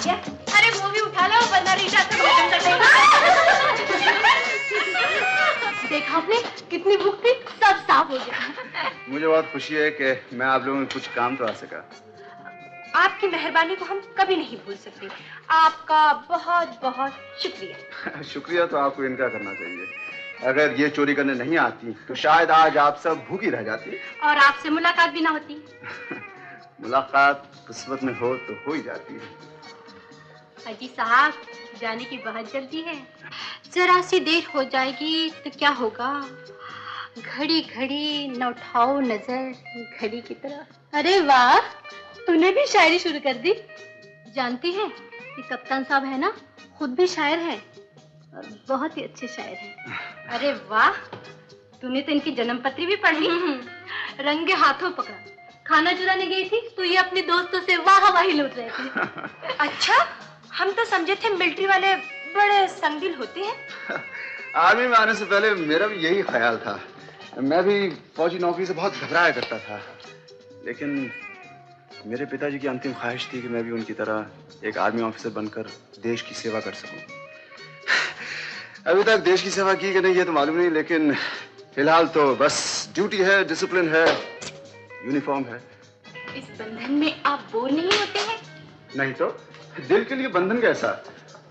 गया। अरे वो भी उठा लो वरना रीटा से खत्म कर देगा। देखा आपने कितनी भूख थी, सब साफ हो गया। मुझे बहुत खुशी है कि मैं आप लोगों में कुछ काम तो आ सका। आपकी मेहरबानी को हम कभी नहीं भूल सकते। आपका बहुत बहुत शुक्रिया। शुक्रिया तो आपको इनका करना चाहिए। अगर ये चोरी करने नहीं आती तो शायद आज आप सब भूखी रह जाती और आपसे मुलाकात भी ना होती। मुलाकात किस्मत में हो तो हो ही जाती है। अजी साहब, जाने की बहुत जल्दी है। जरा सी देर हो जाएगी तो क्या होगा? घड़ी घड़ी न उठाओ नजर घड़ी की तरह। अरे वाह, तूने भी शायरी शुरू कर दी। जानती है कि कप्तान साहब है ना, खुद भी शायर है और बहुत ही अच्छे शायर हैं। अरे वाह, तूने तो इनकी जन्मपत्री भी पढ़ ली। रंगे हाथों पकड़ा। खाना चुराने गई थी तो ये अपने दोस्तों से वाह-वाही लूट रहे थे। अच्छा, हम तो समझे थे मिलिट्री वाले बड़े संगदिल होते हैं। आर्मी में आने से पहले मेरा भी यही ख्याल था। मैं भी फौजी नौकरी से बहुत घबराया करता था, लेकिन मेरे पिताजी की अंतिम ख्वाहिश थी कि मैं भी उनकी तरह एक आर्मी ऑफिसर बनकर देश की सेवा कर सकूं। अभी तक देश की सेवा की कि नहीं ये तो मालूम नहीं, लेकिन फिलहाल तो बस ड्यूटी है, डिसिप्लिन है, यूनिफॉर्म है। इस बंधन में आप बोर नहीं होते हैं? नहीं तो दिल के लिए बंधन कैसा?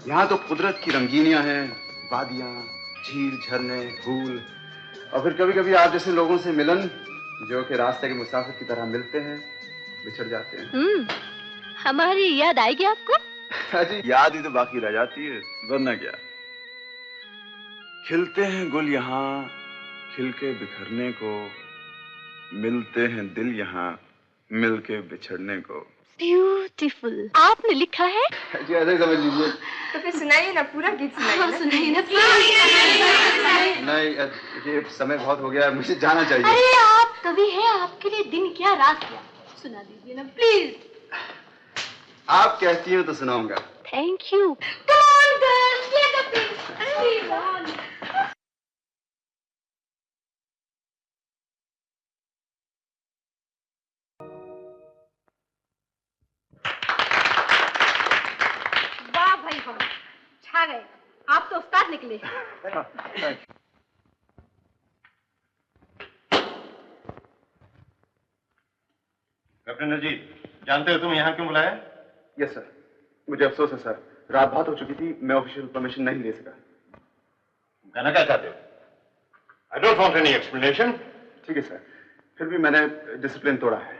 यहाँ तो कुदरत की रंगीनियां हैं, वादियां, झील, झरने, फूल, और फिर कभी कभी आप जैसे लोगों से मिलन, जो कि रास्ते के मुसाफिर की तरह मिलते हैं, बिछड़ जाते हैं। हमारी याद आएगी आपको? अजी याद ही तो बाकी रह जाती है, वरना क्या। खिलते हैं गुल यहाँ खिल के बिखरने को, मिलते हैं दिल यहाँ मिल के बिछड़ने को। ब्यूटीफुल। आपने लिखा है? जी ऐसे समझ लीजिए। तो फिर सुनाइए ना, पूरा गीत सुनाइए ना। सुनाइए ना। नहीं, ये समय बहुत हो गया, मुझे जाना चाहिए। अरे आप कवि हैं, आपके लिए दिन क्या रात क्या। सुना दीजिए ना प्लीज। आप कहती हो तो सुनाऊंगा। Thank you. Come on girls, play the please. वाह भाई वाह, छा गए। आप तो उस्ताद निकले। कैप्टन अजीत, जानते हो तुम यहाँ क्यों बुलाया? यस सर, मुझे अफसोस है सर, रात बहुत हो चुकी थी, मैं ऑफिशियल परमिशन नहीं ले सका। कहना क्या चाहते हो? I don't want any explanation. ठीक है सर, फिर भी मैंने डिसिप्लिन तोड़ा है।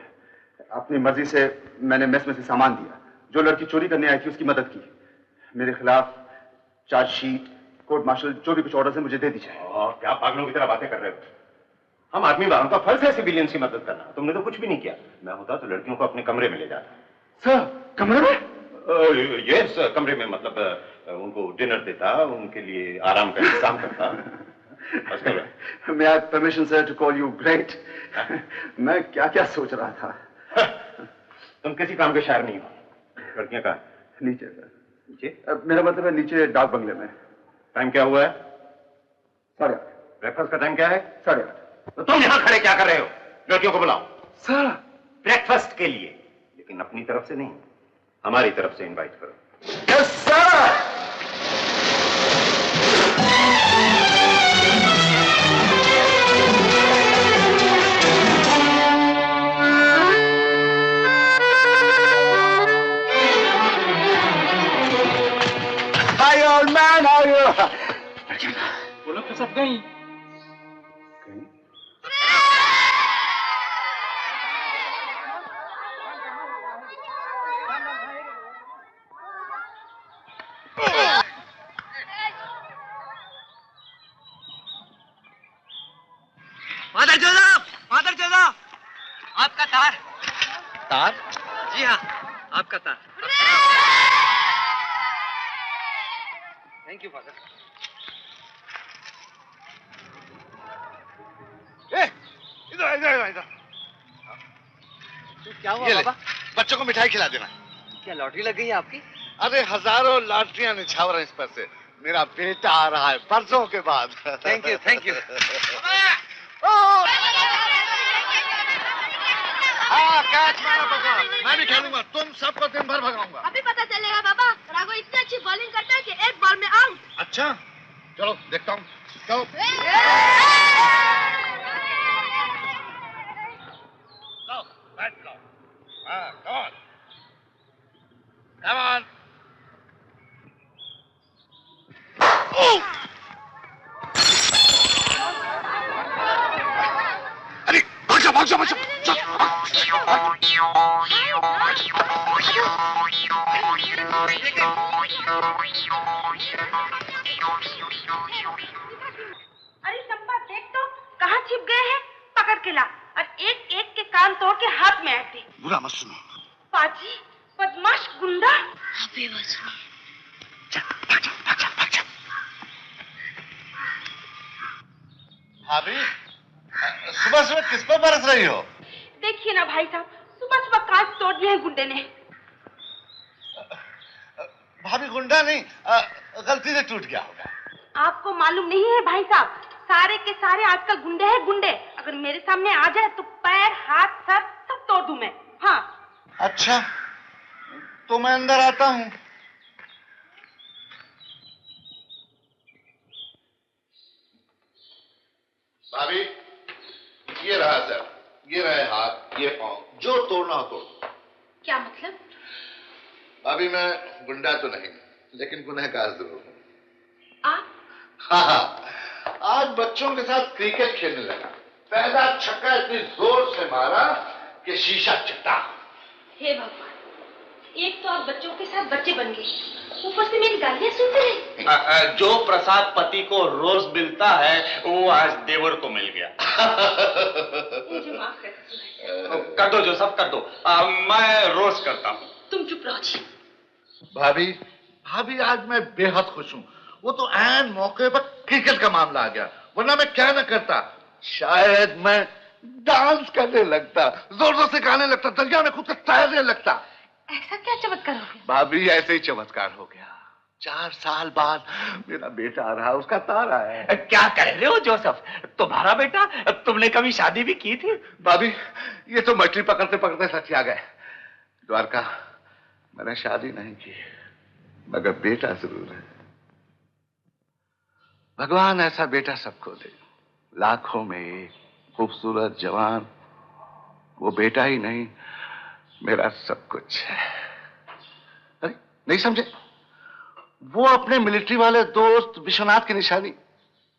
अपनी मर्जी से मैंने मेस में से सामान दिया, जो लड़की चोरी करने आई थी उसकी मदद की। मेरे खिलाफ चार्जशीट, कोर्ट मार्शल, जो भी कुछ ऑर्डर है मुझे दे दीजिए। क्या पागलों की तरह बातें कर रहे हो? हम आर्मी वालों का फर्ज है सिविलियंस की मदद करना। तुमने तो कुछ भी नहीं किया। मैं होता तो लड़कियों को अपने कमरे में ले जाता। सर, कमरे में? यस, कमरे में, मतलब उनको डिनर देता, उनके लिए आराम का इंतजाम करता। May I have permission sir to call you great? मैं क्या क्या सोच रहा था। तुम किसी काम के शायर नहीं हो। लड़कियां कहाँ? नीचे सर। नीचे? मेरा मतलब है नीचे डाक बंगले में। टाइम क्या हुआ है? 8:30। ब्रेकफास्ट का टाइम क्या है? 8:30। तो तुम यहाँ खड़े क्या कर रहे हो? लड़कियों को बुलाओ। सर, ब्रेकफास्ट के लिए, लेकिन अपनी तरफ से नहीं, हमारी तरफ से इनवाइट करो। Yes sir. Hi old man, how are you? वो लोग तो सब गई। मादर चौदह, आपका तार। तार? जी हाँ, आपका तार। Thank you father. इधर इधर इधर। तो क्या हुआ बाबा? बच्चों को मिठाई खिला देना। क्या लॉटरी लग गई है आपकी? अरे हजारों लॉटरियां निछावर हैं इस पर से। मेरा बेटा आ रहा है बरसों के बाद। Thank you thank you. हाँ कैच मारा पकड़, मैं भी खेलूंगा, तुम सबको दिन भर भगाऊंगा। अभी पता चलेगा बाबा। अच्छी बॉलिंग करता है कि एक बॉल में आउट। अच्छा, चलो देखता हूँ। चलो। लो, बैठ लो। हाँ, come on. Come on. अरे भाग जा, भाग जा, भाग जा। अरे चंपा देख तो कहाँ छिप गए हैं, पकड़ के ला और एक एक के कान तोड़ के हाथ में ऐसे। बुरा मत सुनो। पाजी, बदमाश गुंडा। भाभी, सुबह सुबह किस पर बरस रही हो? देखिए ना भाई साहब, सुबह सुबह कान तोड़ दिए हैं गुंडे ने। भाभी गुंडा नहीं, गलती से टूट गया होगा। आपको मालूम नहीं है भाई साहब, सारे के सारे आजकल गुंडे हैं गुंडे। अगर मेरे सामने आ जाए तो पैर हाथ सर सब तोड़ दूं मैं। हाँ। अच्छा, तो मैं अंदर आता हूँ। भाभी, ये रहा सर, ये रहे हाथ, ये पाँव, जो तोड़ना हो तोड़। क्या मतलब? भाभी मैं गुंडा तो नहीं, लेकिन गुनहगार जरूर हूँ। आप? हाँ, आज बच्चों के साथ क्रिकेट खेलने लगा। पहला छक्का इतनी जोर से मारा कि शीशा चटा। हे भगवान, एक तो आप बच्चों के साथ बच्चे बन गए, ऊपर से मेरी गालियां सुनते रहे। जो प्रसाद पति को रोज मिलता है वो आज देवर को मिल गया। मुझे माफ कर दीजिए। कर दो जो सब कर दो, मैं रोज करता हूँ। तुम चुप रहो जी। भाभी, भाभी आज मैं बेहद खुश हूँ। वो तो ऐन मौके पर क्रिकेट का मामला आ गया, वरना मैं क्या न करता। शायद मैं डांस करने लगता, जोर जोर से गाने लगता, दरिया में खुद को तैरने लगता। ऐसा क्या चमत्कार हो गया? भाभी ऐसे ही चमत्कार हो गया। 4 साल बाद मेरा बेटा आ रहा, उसका तारा है। क्या कह रहे हो जोसेफ, तुम्हारा बेटा? तुमने कभी शादी भी की थी? भाभी ये तो मछली पकड़ते पकड़ते सच आ गए। द्वारका, मैंने शादी नहीं की, मगर बेटा जरूर है। भगवान ऐसा बेटा सबको दे, लाखों में एक खूबसूरत जवान। वो बेटा ही नहीं, मेरा सब कुछ है। अरे नहीं समझे? वो अपने मिलिट्री वाले दोस्त विश्वनाथ की निशानी।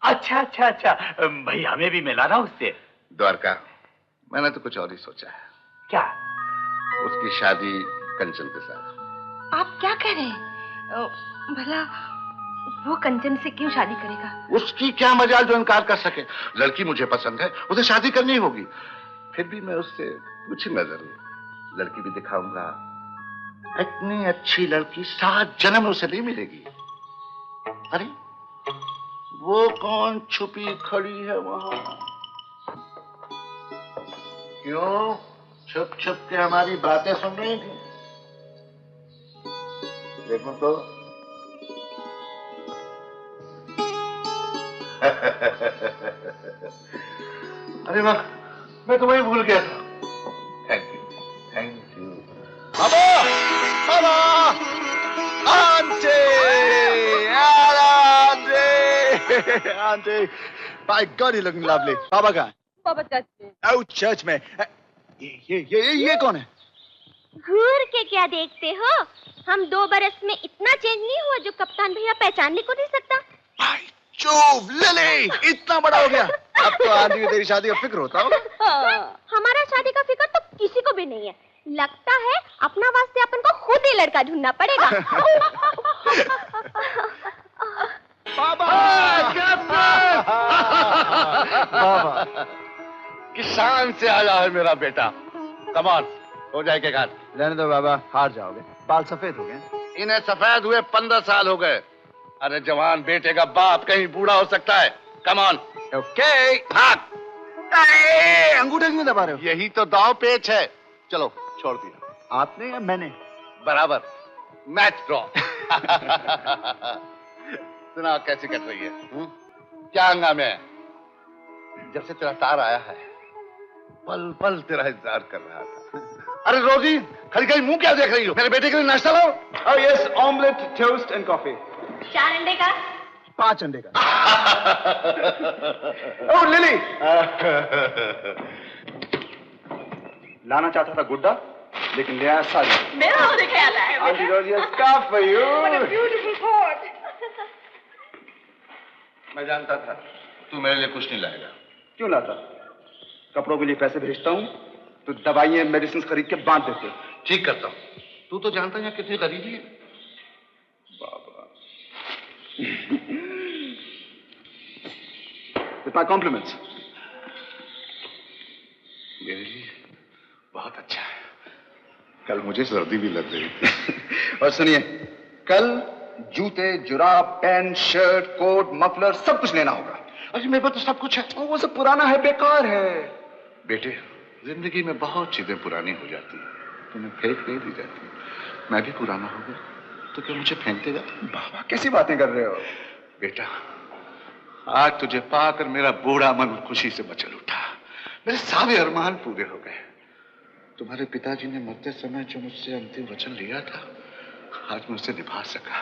अच्छा अच्छा अच्छा, भाई हमें भी मिला ना उससे। द्वारका, मैंने तो कुछ और ही सोचा है। क्या? उसकी शादी कंचन के साथ। आप क्या कह रहे हैं? भला वो कंचन से क्यों शादी करेगा? उसकी क्या मजाल जो इनकार कर सके। लड़की मुझे पसंद है, उसे शादी करनी होगी। फिर भी मैं उससे पूछूंगा जरूर, लड़की भी दिखाऊंगा। इतनी अच्छी लड़की 7 जन्म उसे नहीं मिलेगी। अरे वो कौन छुपी खड़ी है वहां? क्यों छुप छुप के हमारी बातें सुन रही थी? देखो तो। अरे वाह, मैं तो वही भूल गया था। Thank you, thank you. Baba, Baba, aunty, aunty, aunty, by God, you're looking lovely. बाबा कहाँ है? बाबा चर्च में। Oh, चर्च में। ये कौन है? घूर के क्या देखते हो? हम 2 बरस में इतना चेंज नहीं हुआ जो कप्तान भैया पहचानने को नहीं सकता। भाई चुप, लिली, इतना बड़ा हो गया। अब तो आंटी को तेरी शादी का फिक्र होता होगा। हमारा शादी का फिक्र तो किसी को भी नहीं है। लगता है अपना वास्ते अपन को खुद ही लड़का ढूंढना पड़ेगा। बाबा, बाबा, किसान से आया है मेरा बेटा। कमान, हो जाए के घाट। रहने दो बाबा, हार जाओगे, बाल सफेद हो गए। इन्हें सफेद हुए 15 साल हो गए। अरे जवान बेटे का बाप कहीं बूढ़ा हो सकता है। कमान। ओके, भाग। अंगूठे क्यों दबा रहे हो? यही तो दांव पेच है। चलो, छोड़ दिया। आपने या मैंने? बराबर, मैच ड्रॉ। सुना कैसी कट रही है? क्या हंगामे है? जब से तेरा तार आया है, पल पल तेरा इंतजार कर रहा था। अरे रोजी, खड़ी खड़ी मुंह क्या देख रही हो? मेरे बेटे के लिए नाश्ता लाओ। Oh yes, omelette, toast and coffee. 4 अंडे का? 5 अंडे का। Oh लिली, लाना चाहता था गुड्डा, लेकिन ले आया सारी। मेरा होने ख्याल है। Auntie Rosie, a scarf for you. What a beautiful coat. मैं जानता था तू मेरे लिए कुछ नहीं लाएगा। क्यों लाता? कपड़ों के लिए पैसे भेजता हूँ, तो दवाइयाँ मेडिसिन खरीद के बांट देते। ठीक करता हूँ। तू तो जानता है यहाँ कितनी गरीबी है। बाबा। With my compliments. मेरे लिए बहुत अच्छा है। कल मुझे सर्दी भी लग रही थी। और सुनिए, कल जूते, जुराब, पैंट, शर्ट, कोट, मफलर सब कुछ लेना होगा। अरे मेरे पास तो सब कुछ है। वो सब पुराना है, बेकार है। बेटे, जिंदगी में बहुत चीजें पुरानी हो जाती हैं, तुम्हें फेंक नहीं दी जाती। मैं भी पुराना हो गया तो क्या मुझे फेंक देगा? बाबा कैसी बातें कर रहे हो? बेटा, आज तुझे पाकर मेरा बूढ़ा मन खुशी से मचल उठा। मेरे सारे अरमान पूरे हो गए। तुम्हारे पिताजी ने मरते समय जो मुझसे अंतिम वचन लिया था, आज मैं उसे निभा सका।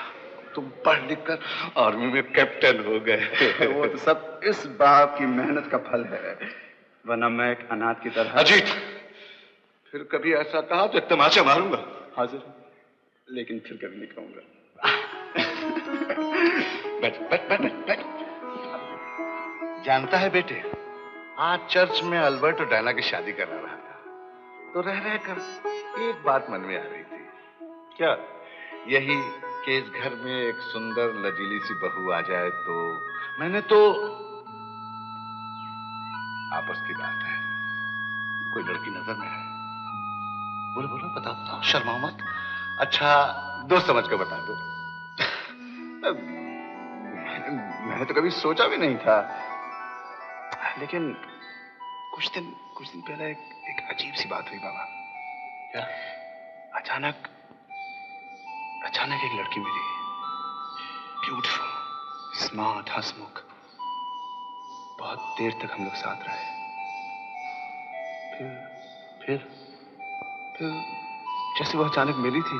तुम पढ़ लिख कर आर्मी में कैप्टन हो गए। वो तो सब इस बाप की मेहनत का फल है, वरना मैं एक अनाथ की तरह। अजीत, फिर कभी ऐसा कहा तो एक तमाचा मारूंगा। हाजिर, लेकिन फिर कभी नहीं कहूंगा। बैठ बैठ बैठ बैठ। जानता है बेटे, आज चर्च में अल्बर्ट और डायना की शादी करा रहा था, तो रह रहकर एक बात मन में आ रही थी। क्या? यही कि इस घर में एक सुंदर लजीली सी बहू आ जाए तो। मैंने तो आपस की बात है, कोई लड़की नजर में है? बोलो बोलो, बताओ बताओ, शर्माओ मत। अच्छा, दोस्त समझ कर बता दो। मैंने तो कभी सोचा भी नहीं था, लेकिन कुछ दिन पहले एक अजीब सी बात हुई बाबा। क्या? अचानक एक लड़की मिली, ब्यूटीफुल, स्मार्ट, हंसमुख। बहुत देर तक हम लोग साथ रहे। फिर जैसे वो अचानक मिली थी,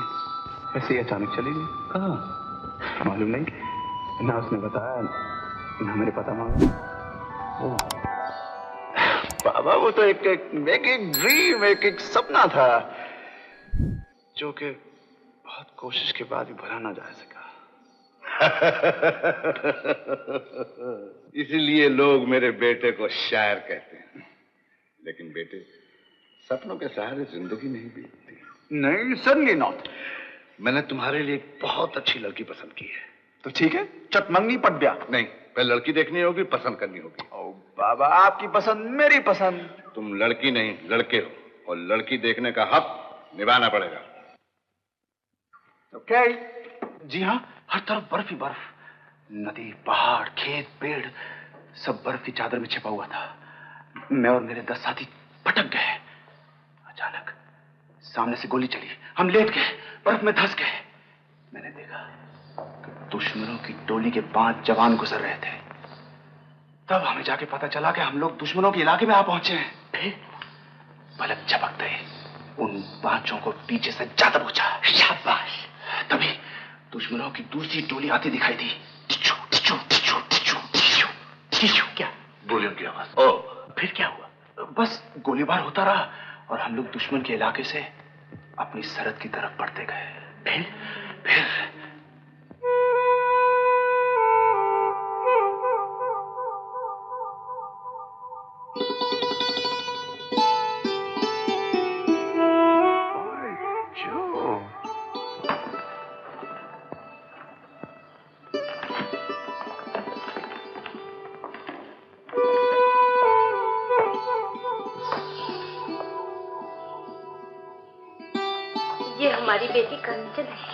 वैसे ही अचानक चली गई। कहाँ मालूम नहीं, ना उसने बताया ना मेरे पता मांगा। बाबा वो तो एक ड्रीम, एक सपना था, जो कि बहुत कोशिश के बाद भी भुला ना जा सका। इसीलिए लोग मेरे बेटे को शायर कहते हैं। लेकिन बेटे, सपनों के सहारे जिंदगी नहीं बीतती। नहीं, certainly not। मैंने तुम्हारे लिए एक बहुत अच्छी लड़की पसंद की है। तो ठीक है, चटमंगनी पट ब्याह। नहीं, पहले लड़की देखनी होगी, पसंद करनी होगी। ओ बाबा, आपकी पसंद मेरी पसंद। तुम लड़की नहीं लड़के हो, और लड़की देखने का हक निभाना पड़ेगा। ओके। जी हाँ, हर तरफ बर्फ ही बर्फ, नदी, पहाड़, खेत, पेड़, सब बर्फ की चादर में छिपा हुआ था। मैं और मेरे 10 साथी भटक गए। अचानक सामने से गोली चली, हम लेट गए, बर्फ में धंस गए। मैंने देखा कि दुश्मनों की टोली के 5 जवान गुजर रहे थे। तब हमें जाके पता चला कि हम लोग दुश्मनों के इलाके में आ पहुंचे हैं। फिर पलक झपकते ही उन 5 को पीछे से जा दबोचा। शाबाश। तभी दुश्मनों की दूसरी टोली आती दिखाई दी। टिचू टिचू टिचू टिचू टिचू टिचू। क्या? गोलियों की आवाज। ओ, फिर क्या हुआ? बस गोलीबार होता रहा और हम लोग दुश्मन के इलाके से अपनी सरहद की तरफ बढ़ते गए। फिर ये हमारी बेटी कंचन है।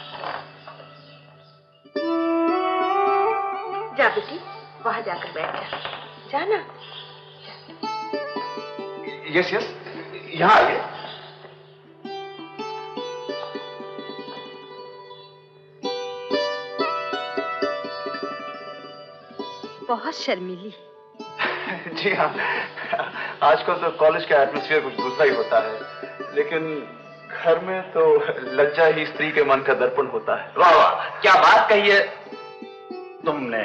जा बेटी, वहां जाकर बैठ जा। जाना। यस, यहाँ आइए। बहुत शर्मीली। जी हाँ, आजकल तो कॉलेज का एटमॉस्फेयर कुछ दूसरा ही होता है, लेकिन घर में तो लज्जा ही स्त्री के मन का दर्पण होता है। वाह वाह, क्या बात कही है तुमने।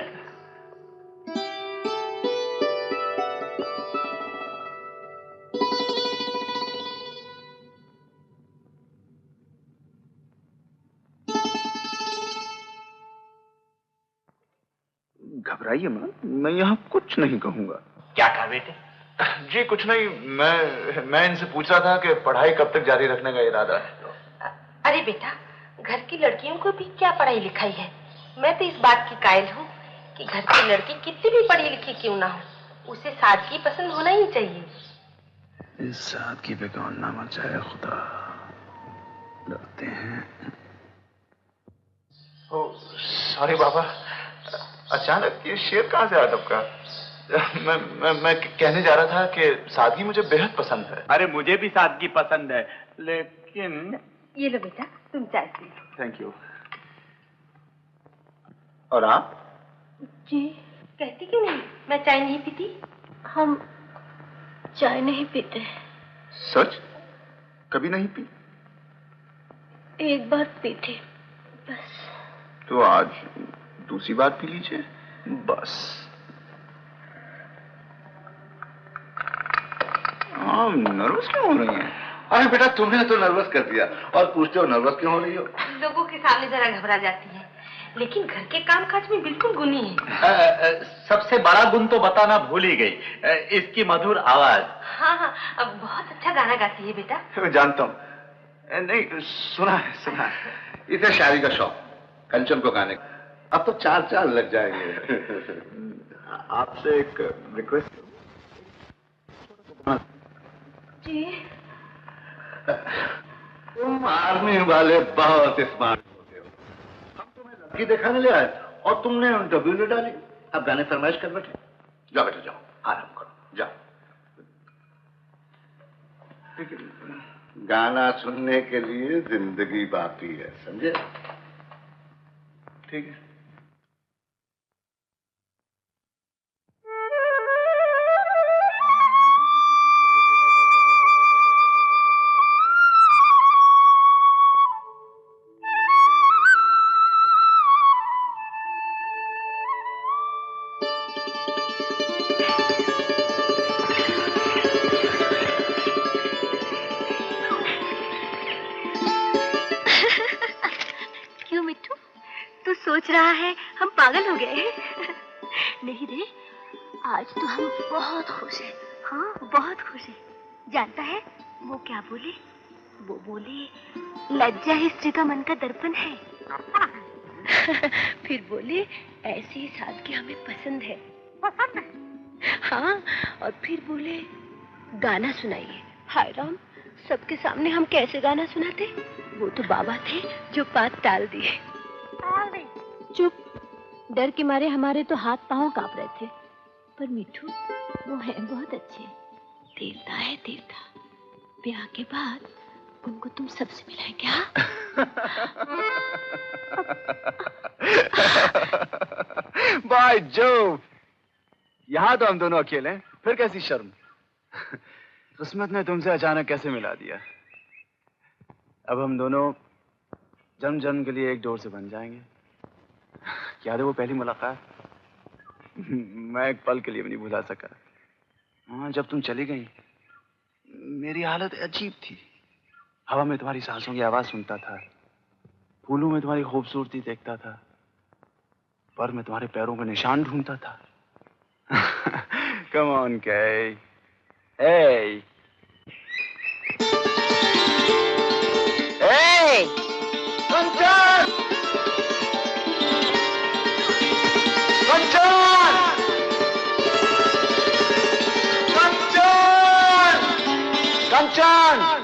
घबराइए मत, मैं यहाँ कुछ नहीं कहूंगा। क्या कहा बेटे? जी कुछ नहीं, मैं इनसे पूछ रहा था कि पढ़ाई कब तक जारी रखने का इरादा है। अरे बेटा, घर की लड़कियों को भी क्या पढ़ाई लिखाई है। मैं तो इस बात की कायल हूँ कि घर की लड़की कितनी भी पढ़ी लिखी क्यों ना हो, उसे सादगी पसंद होना ही चाहिए। इस सादगी पे कौन ना मर जाए खुदा, डरते हैं। ओ सॉरी बाबा, अचानक ये शेर कहाँ से आया सबका? मैं कहने जा रहा था कि सादगी मुझे बेहद पसंद है। अरे मुझे भी सादगी पसंद है, लेकिन ये लो बेटा, तुम चाय पी लो। Thank you. और आप? जी कहती क्यों नहीं, मैं चाय नहीं पीती। हम चाय नहीं पीते। सच? कभी नहीं पी? एक बार पी थी बस। तो आज दूसरी बार पी लीजिए बस। नर्वस क्यों हो रही हैं? अरे बेटा तुमने तो नर्वस कर दिया और पूछते हो नर्वस क्यों हो रही हो? लोगों के सामने जरा घबरा जाती है, लेकिन घर के काम काज में बिल्कुल गुनी है। सबसे बड़ा गुण तो बताना भूल ही गई, इसकी मधुर आवाज। हाँ, अब बहुत अच्छा गाना गाती है बेटा। मैं जानता हूँ। नहीं सुना है। इसे शादी का शौक, कंचन को गाने का। अब तो 4 लग जाएंगे। आपसे एक रिक्वेस्ट। जी तुम आर्मी वाले बहुत स्मार्ट होते हो। हम तुम्हें लड़की दिखाने ले आए और तुमने इंटरव्यू ले डाली। अब गाने फरमाइश कर बैठे। जाओ बेटा जाओ, आराम करो, जाओ। गाना सुनने के लिए जिंदगी बाकी है, समझे? ठीक है। क्यों मिट्टू, तू सोच रहा है हम पागल हो गए हैं? नहीं रे, आज तो हम बहुत खुश हैं। हाँ बहुत खुश हैं। जानता है वो क्या बोले? वो बोले लज्जा ही स्त्री का मन का दर्पण है। फिर बोले ऐसी सादगी हमें पसंद है। हाँ, और फिर बोले गाना सुनाइए। हाय राम, सबके सामने हम कैसे गाना सुनाते? वो तो बाबा थे जो बात टाल दिए। चुप, डर के मारे हमारे तो हाथ पांव कांप रहे थे। पर मिठू वो है बहुत अच्छे, देवता है देवता। ब्याह के बाद उनको तुम सबसे मिलाएंगे। बाय जो, यहाँ तो हम दोनों अकेले हैं, फिर कैसी शर्म। किस्मत ने तुमसे अचानक कैसे मिला दिया। अब हम दोनों जन्म जन्म के लिए एक डोर से बन जाएंगे। याद है वो पहली मुलाकात? मैं एक पल के लिए भी नहीं भुला सका। हाँ, जब तुम चली गई मेरी हालत अजीब थी। हवा में तुम्हारी सांसों की आवाज सुनता था, फूलों में तुम्हारी खूबसूरती देखता था, पर मैं तुम्हारे पैरों के निशान ढूंढता था। Come on, Kay. Hey. Hey! Kanchan! Kanchan! Kanchan! Kanchan!